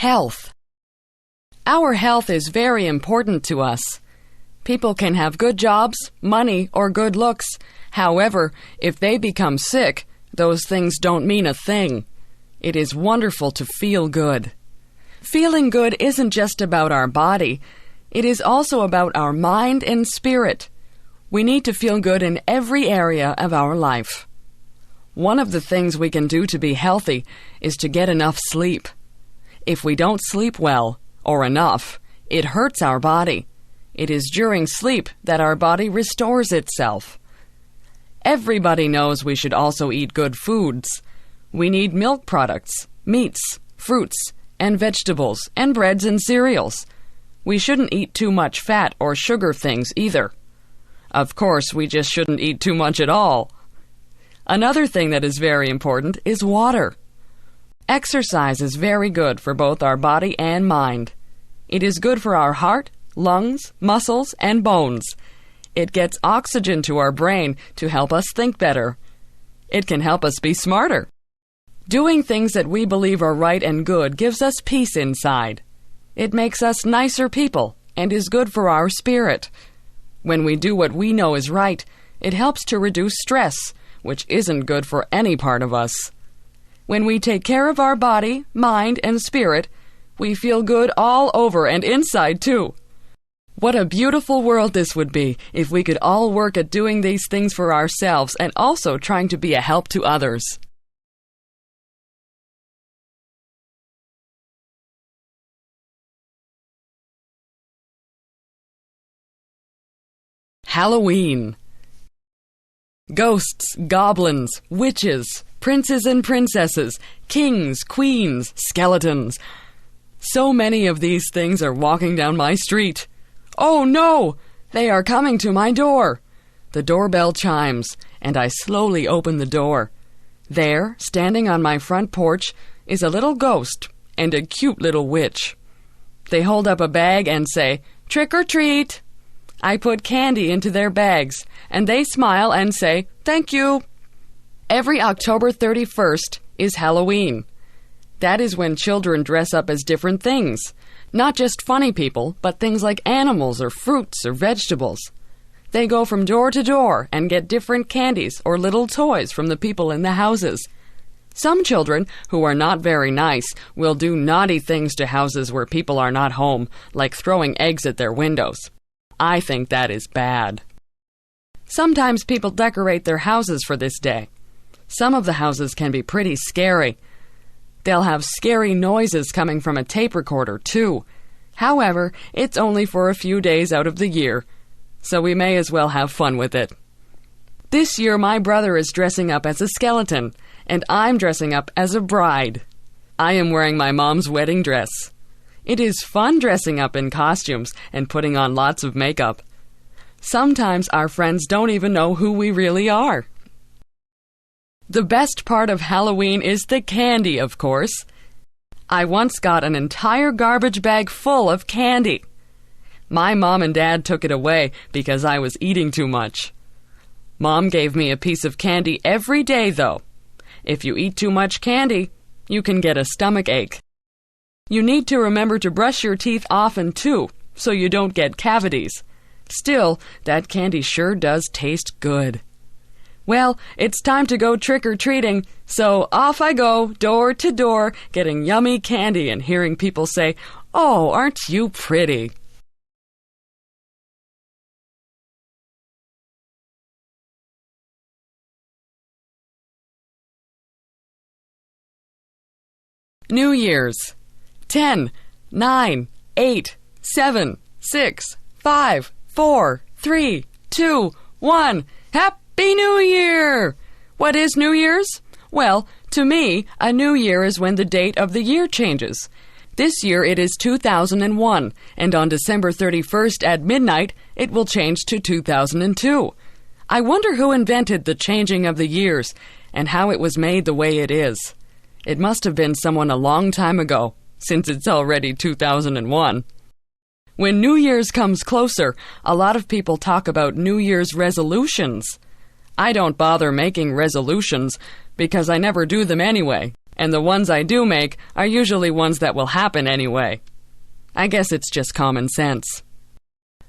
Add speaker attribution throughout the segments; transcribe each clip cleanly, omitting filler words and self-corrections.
Speaker 1: Health. Our health is very important to us. People can have good jobs, money, or good looks. However, if they become sick, those things don't mean a thing. It is wonderful to feel good. Feeling good isn't just about our body. It is also about our mind and spirit. We need to feel good in every area of our life. One of the things we can do to be healthy is to get enough sleep. If we don't sleep well, or enough, it hurts our body. It is during sleep that our body restores itself. Everybody knows we should also eat good foods. We need milk products, meats, fruits, and vegetables, and breads and cereals. We shouldn't eat too much fat or sugar things either. Of course, we just shouldn't eat too much at all. Another thing that is very important is water. Exercise is very good for both our body and mind. It is good for our heart, lungs, muscles, and bones. It gets oxygen to our brain to help us think better. It can help us be smarter. Doing things that we believe are right and good gives us peace inside. It makes us nicer people and is good for our spirit. When we do what we know is right, it helps to reduce stress, which isn't good for any part of us. When we take care of our body, mind, and spirit, we feel good all over and inside too. What a beautiful world this would be if we could all work at doing these things for ourselves and also trying to be a help to others. Halloween. Ghosts, goblins, witches, princes and princesses, kings, queens, skeletons. So many of these things are walking down my street. Oh no! They are coming to my door. The doorbell chimes, and I slowly open the door. There, standing on my front porch, is a little ghost and a cute little witch. They hold up a bag and say, "Trick or treat!" I put candy into their bags, and they smile and say, "Thank you." Every October 31st is Halloween. That is when children dress up as different things. Not just funny people, but things like animals or fruits or vegetables. They go from door to door and get different candies or little toys from the people in the houses. Some children, who are not very nice, will do naughty things to houses where people are not home, like throwing eggs at their windows. I think that is bad. Sometimes people decorate their houses for this day. Some of the houses can be pretty scary. They'll have scary noises coming from a tape recorder, too. However, it's only for a few days out of the year, so we may as well have fun with it. This year my brother is dressing up as a skeleton, and I'm dressing up as a bride. I am wearing my mom's wedding dress. It is fun dressing up in costumes and putting on lots of makeup. Sometimes our friends don't even know who we really are. The best part of Halloween is the candy, of course. I once got an entire garbage bag full of candy. My mom and dad took it away because I was eating too much. Mom gave me a piece of candy every day, though. If you eat too much candy, you can get a stomach ache. You need to remember to brush your teeth often, too, so you don't get cavities. Still, that candy sure does taste good. Well, it's time to go trick-or-treating, so off I go, door to door, getting yummy candy and hearing people say, "Oh, aren't you pretty?" New Year's. 10, 9, 8, 7, 6, 5, 4, 3, 2, 1. Happy New Year! What is New Year's? Well, to me, a new year is when the date of the year changes. This year it is 2001, and on December 31st at midnight, it will change to 2002. I wonder who invented the changing of the years, and how it was made the way it is. It must have been someone a long time ago, since it's already 2001. When New Year's comes closer, a lot of people talk about New Year's resolutions. I don't bother making resolutions because I never do them anyway. And the ones I do make are usually ones that will happen anyway. I guess it's just common sense.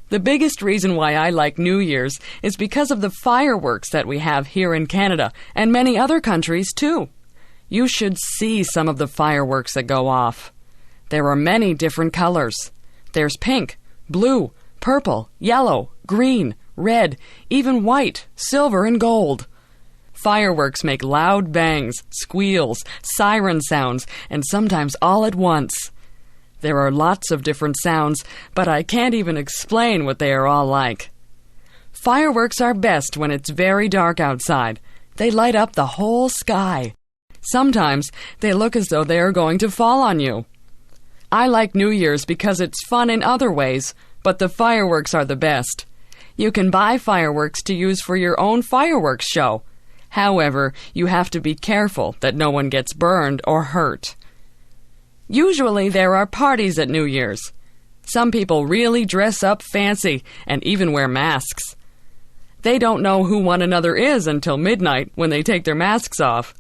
Speaker 1: The biggest reason why I like New Year's is because of the fireworks that we have here in Canada and many other countries too. You should see some of the fireworks that go off. There are many different colors. There's pink, blue, purple, yellow, green, red, even white, silver, and gold. Fireworks make loud bangs, squeals, siren sounds, and sometimes all at once. There are lots of different sounds, but I can't even explain what they are all like. Fireworks are best when it's very dark outside. They light up the whole sky. Sometimes they look as though they are going to fall on you. I like New Year's because it's fun in other ways, but the fireworks are the best. You can buy fireworks to use for your own fireworks show. However, you have to be careful that no one gets burned or hurt. Usually there are parties at New Year's. Some people really dress up fancy and even wear masks. They don't know who one another is until midnight when they take their masks off.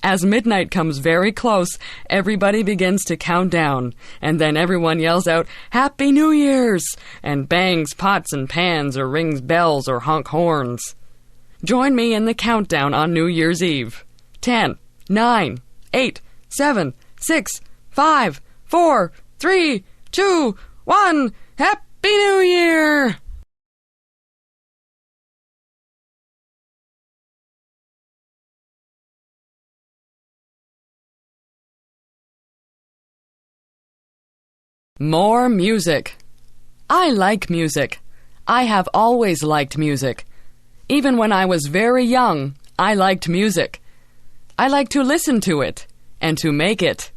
Speaker 1: As midnight comes very close, everybody begins to count down, and then everyone yells out, "Happy New Year's!" and bangs pots and pans or rings bells or honk horns. Join me in the countdown on New Year's Eve. 10, 9, 8, 7, 6, 5, 4, 3, 2, 1. Happy New Year! More music. I like music. I have always liked music. Even when I was very young, I liked music. I like to listen to it and to make it.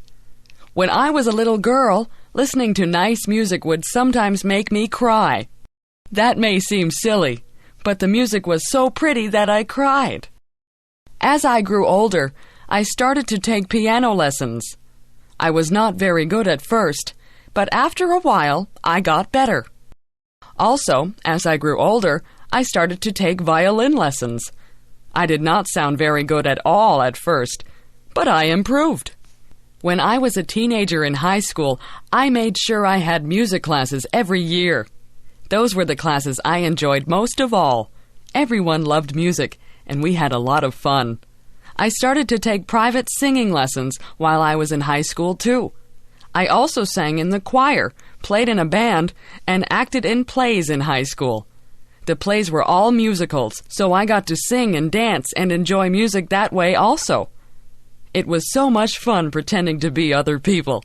Speaker 1: When I was a little girl, listening to nice music would sometimes make me cry. That may seem silly, but the music was so pretty that I cried. As I grew older, I started to take piano lessons. I was not very good at first, but after a while, I got better. Also, as I grew older, I started to take violin lessons. I did not sound very good at all at first, but I improved. When I was a teenager in high school, I made sure I had music classes every year. Those were the classes I enjoyed most of all. Everyone loved music, and we had a lot of fun. I started to take private singing lessons while I was in high school, too. I also sang in the choir, played in a band, and acted in plays in high school. The plays were all musicals, so I got to sing and dance and enjoy music that way also. It was so much fun pretending to be other people.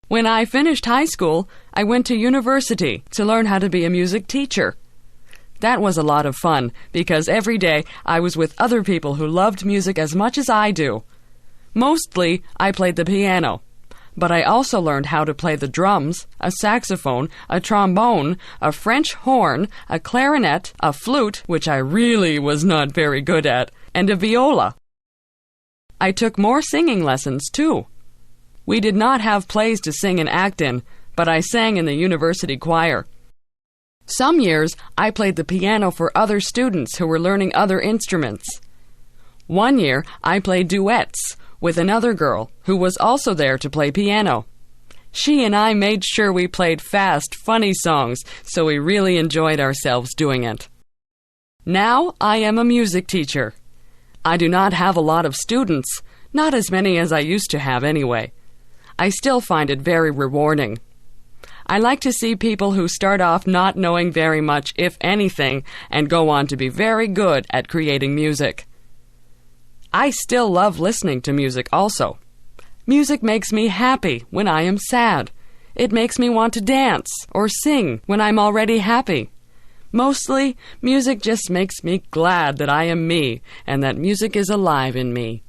Speaker 1: When I finished high school, I went to university to learn how to be a music teacher. That was a lot of fun because every day I was with other people who loved music as much as I do. Mostly, I played the piano. But I also learned how to play the drums, a saxophone, a trombone, a French horn, a clarinet, a flute, which I really was not very good at, and a viola. I took more singing lessons, too. We did not have plays to sing and act in, but I sang in the university choir. Some years, I played the piano for other students who were learning other instruments. One year, I played duets with another girl who was also there to play piano. She and I made sure we played fast, funny songs, so we really enjoyed ourselves doing it. Now I am a music teacher. I do not have a lot of students, not as many as I used to have anyway. I still find it very rewarding. I like to see people who start off not knowing very much, if anything, and go on to be very good at creating music. I still love listening to music also. Music makes me happy when I am sad. It makes me want to dance or sing when I'm already happy. Mostly, music just makes me glad that I am me and that music is alive in me.